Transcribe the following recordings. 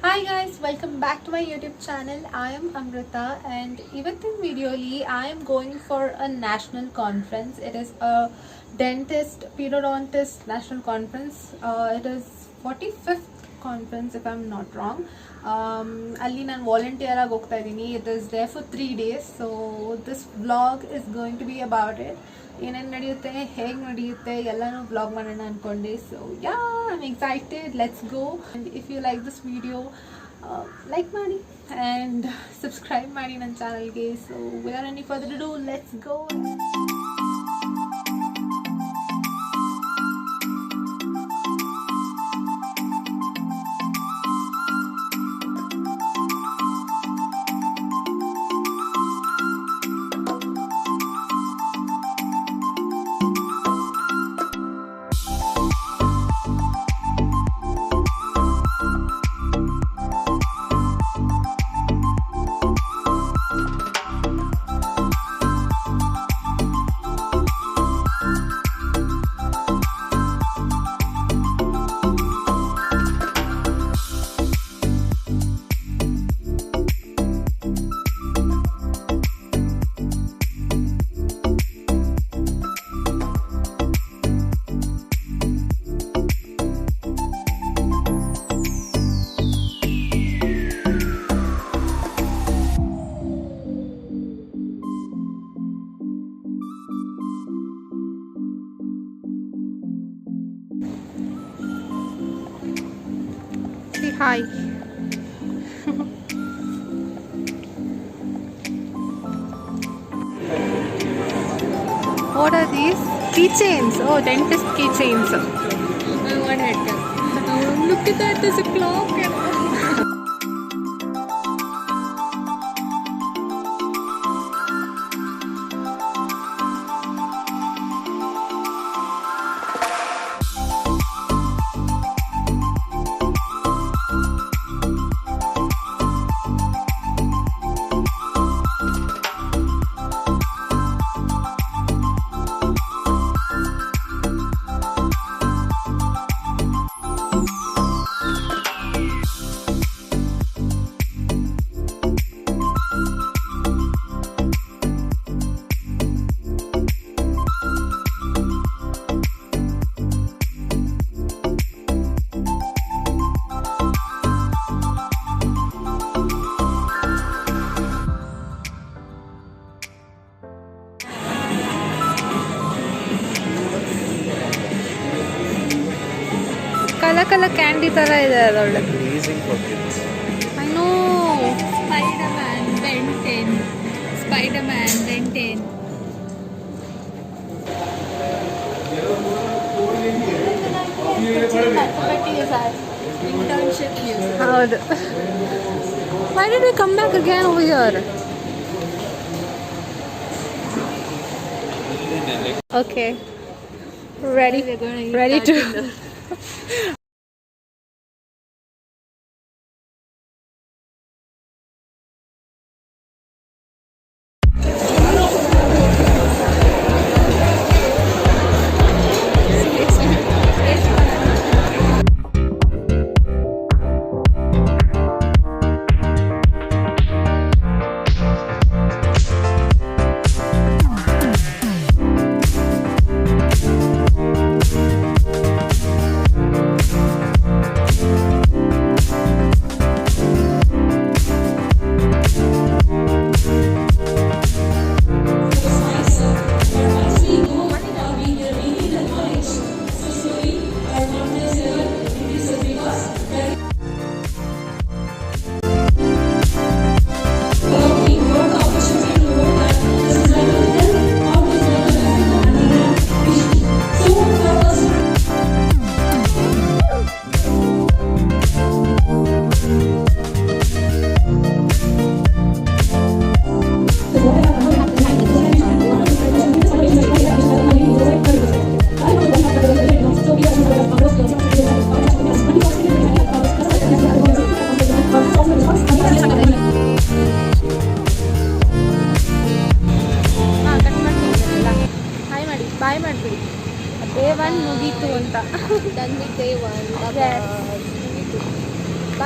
Hi guys, welcome back to my YouTube channel. I am Amrita and ಇವತ್ತಿನ ವಿಡಿಯೋಲಿ I am going for a national conference. It is a dentist, periodontist national conference. It is 45th conference if I'm not wrong. ಅಲ್ಲಿ ನಾನು volunteer ಆಗಿ ಹೋಗ್ತಾ ಇದ್ದೀನಿ. It is there for 3 days. So this vlog is going to be about it. ಏನೇನು ನಡೆಯುತ್ತೆ, ಹೇಗೆ ನಡೆಯುತ್ತೆ ಎಲ್ಲನೂ ವ್ಲಾಗ್ ಮಾಡೋಣ ಅಂದ್ಕೊಂಡೆ. So ya I am excited, let's go. And if you like this video like ಮಾಡಿ ಆ್ಯಂಡ್ ಸಬ್ಸ್ಕ್ರೈಬ್ ಮಾಡಿ ನನ್ನ ಚಾನಲ್ಗೆ. So without any further to do, let's go. Hi. What are these? Keychains. Oh, dentist keychains. I want it. Look at that, there's a clock. Colour candy ಥರ ಇದೆ ಅದೊಳ್ಳೆ. I know. Spider-Man, Ben 10. Spider-Man, Ben 10. Internship news. ಹೌದು. Why did we come back again over here? Okay. Ready to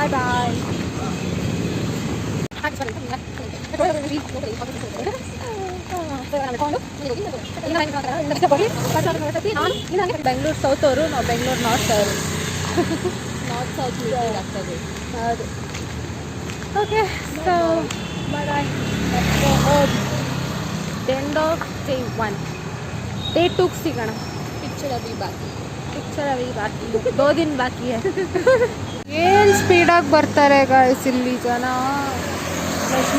bye bye. Bengaluru south ಅವರು, ನಾವು Bengaluru north ಅವರು. North south ಆಗ್ತದೆ. ಹೌದು. Okay, so bye bye. Let's go home. End of day 1. Day 2 ಸಿಗೋಣ. Picture Abhi ಬಾಕಿ. Picture Abhi ಬಾಕಿ, 2 ದಿನ ಬಾಕಿ. ಏನು ಸ್ಪೀಡಾಗಿ ಬರ್ತಾರೆ ಗಾಯ್ಸ್ ಇಲ್ಲಿ ಜನ.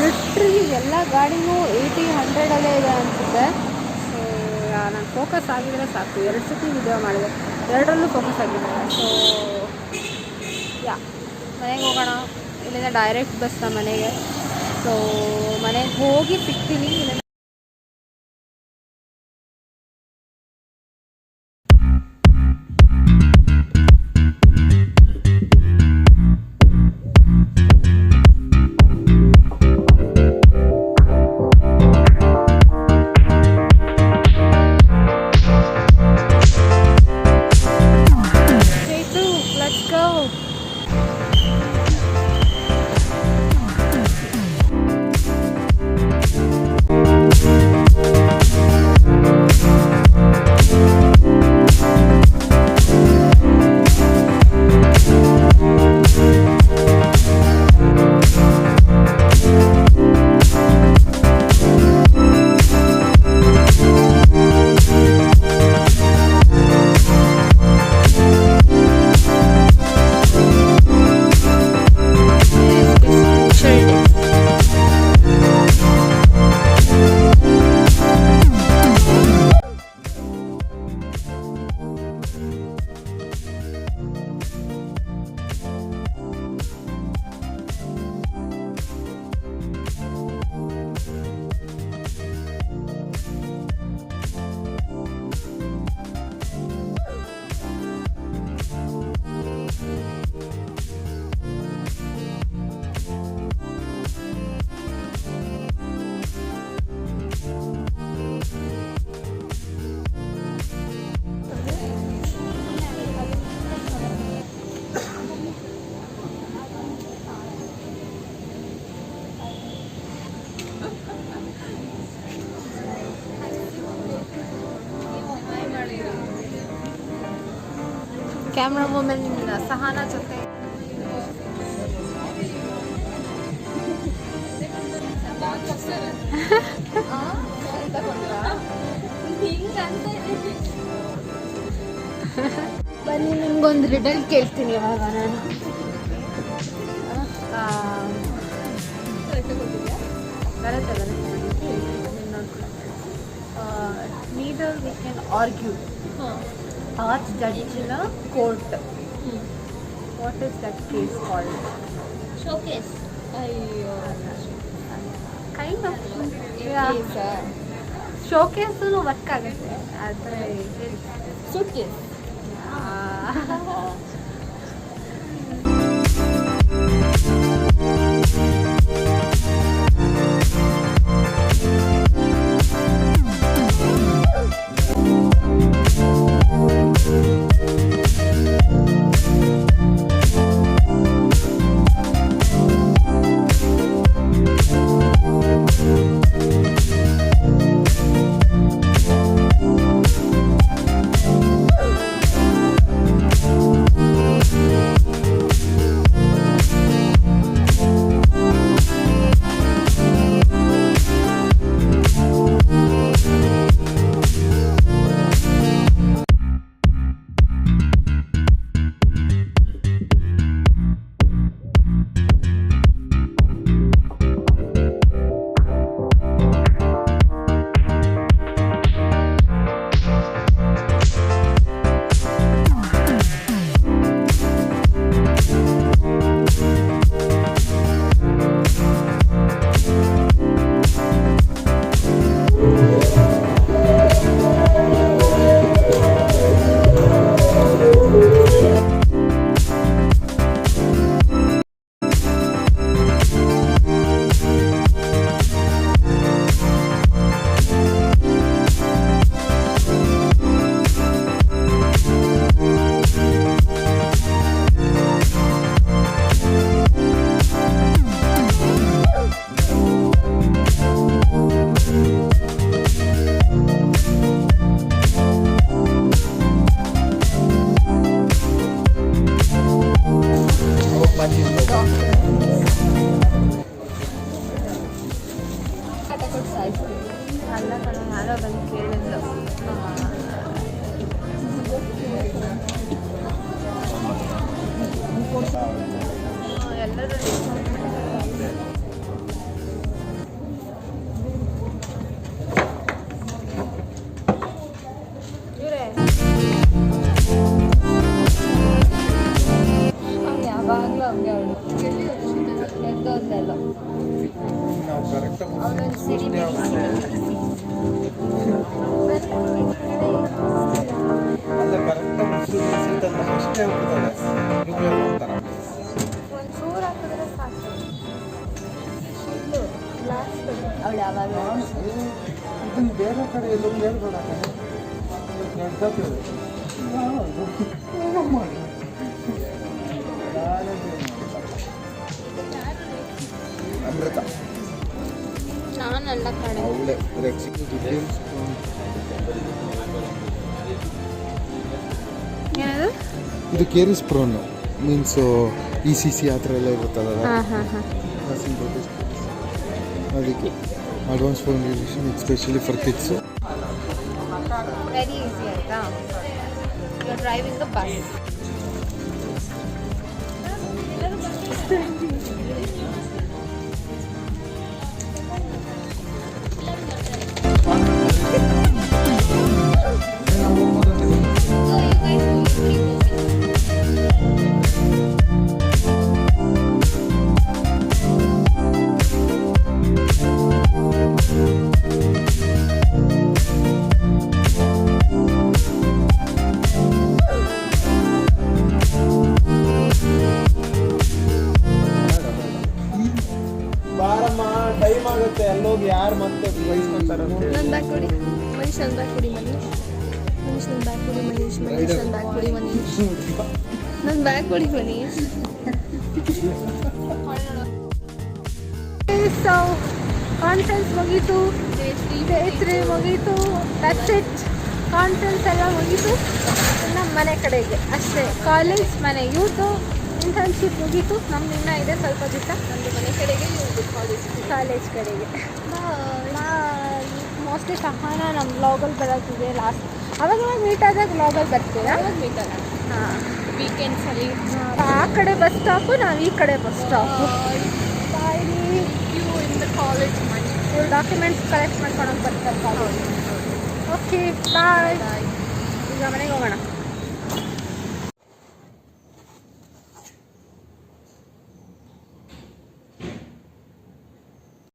ಲಿಟ್ರಲಿ ಎಲ್ಲ ಗಾಡಿನೂ 80-100 ಇದೆ ಅನಿಸುತ್ತೆ. ಸೊ ನಾನು ಫೋಕಸ್ ಆಗಿದ್ರೆ ಸಾಕು. 2 ಸತಿ ವಿಡಿಯೋ ಮಾಡಿದೆ, 2ರಲ್ಲೂ ಫೋಕಸ್ ಆಗಿದೆ. ಸೊ ಯಾ, ಮನೆಗೆ ಹೋಗೋಣ. ಇಲ್ಲಿಂದ ಡೈರೆಕ್ಟ್ ಬಸ್ ನಮ್ಮ ಮನೆಗೆ. ಸೊ ಮನೆಗೆ ಹೋಗಿ ಸಿಗ್ತೀನಿ. ಕ್ಯಾಮ್ರಾ ವುಮೆನ್ ಸಹನಾ ಜೊತೆ ಬನ್ನಿ, ನಿಮ್ಗೊಂದು ರಿಡಲ್ ಕೇಳ್ತೀನಿ ಇವಾಗ ನಾನು. ಬರುತ್ತೆ. Neither we can argue or judge in a court. What is that case called? Showcase. Kind of. Yeah. Showcase nu work ಆಗುತ್ತೆ ಆದರೆ Suitcase. ಅಲ್ಲ ಕಣ ಯಾರೋ ಬಂದು ಕೇಳಿದ್ಲು ಎಲ್ಲರೂ ಇವರೇ ಯಾವಾಗಲೂ ಹಂಗೆ ಅವಳು ಎದ್ದೋದ್ಲೆಲ್ಲ ಅವಳೊಂದು ಸಿಡಿ ಒಂಚೂರು ಹಾಕಿದ್ರೆ ಸಾಕು ಅವಳು ಯಾವಾಗ ಬೇರೆ ಕಡೆ ಎಲ್ಲೂ ಹೇಳ್ಬೇಡ ಅಮೃತ ನಾನಲ್ಲ ಕಣೆ ಅವಳೆ ಏನದು ಇದು ಕೇರಿಸ್ ಪ್ರೋನ್ ಮೀನ್ಸ್ ECC ಆ ಥರ ಎಲ್ಲ ಇರುತ್ತಲ್ಲ ಅದಕ್ಕೆ advance phone relation especially for kids very easy ಆಯ್ತಾ you are driving the bus ಬಾರಮ್ಮ ಟೈಮ್ ಆಗುತ್ತೆ ಅಲ್ಲೋಗಿ ಯಾರು ಮತ್ತೆ ಬಯಸ್ಕೊಂತಾರೆ ನನ್ನ ಬ್ಯಾಗ್ ಕೊಡಿ ಮನೀಶ್, ನನ್ನ ಬ್ಯಾಗ್ ಕೊಡಿ ಮನೀಶ್. ಮನೀಶ್ ನನ್ನ ಬ್ಯಾಗ್ ಕೊಡಿ ಮನೀಶ್. ಮನೀಶ್ ನನ್ನ ಬ್ಯಾಗ್ ಕೊಡಿ ಮನೀಶ್. ನನ್ನ ಬ್ಯಾಗ್ ಕೊಡಿ ಮನೀಶ್. ಸೊ ಕಾನ್ಫರೆನ್ಸ್ ಮುಗೀತು, ಡೇ 3 ಮುಗೀತು, ದಟ್ಸ್ ಇಟ್. ಕಾನ್ಫರೆನ್ಸ್ ಎಲ್ಲ ಮುಗೀತು, ಇನ್ನು ಮನೆ ಕಡೆಗೆ ಅಷ್ಟೇ. ಕಾಲೇಜ್ ಮನೆ ಯೂತು ಇಂಟರ್ನ್ಶಿಪ್ ಮುಗೀತು. ನಮ್ದು ಇನ್ನೂ ಇದೆ ಸ್ವಲ್ಪ ದಿವಸ. ನಮ್ಮದು ಮನೆ ಕಡೆಗೆ ಇವ್ರದ್ದು ಕಾಲೇಜ್ ಕಡೆಗೆ ಮೋಸ್ಟ್ಲಿ ಸಹನ ನಮ್ಮ ಬ್ಲಾಗಲ್ಲಿ ಬರೋದಿದೆ ಲಾಸ್ಟ್. ಅವಾಗ ಮೀಟ್ ಆದಾಗ ಬ್ಲಾಗಲ್ಲಿ ಬರ್ತೀರಾ? ಯಾವಾಗ ಮೀಟ್ ಆಗೋಣ? ಹಾಂ, ವೀಕೆಂಡ್ಸಲ್ಲಿ. ಆ ಕಡೆ ಬಸ್ ಸ್ಟಾಪು, ನಾವು ಈ ಕಡೆ bus stop. You in the college ಮನಿ. ಇವ್ರು ಡಾಕ್ಯುಮೆಂಟ್ಸ್ ಕಲೆಕ್ಟ್ ಮಾಡ್ಕೊಂಡು ಬರ್ತಾರೆ. Okay, bye. ಬಾಯ್.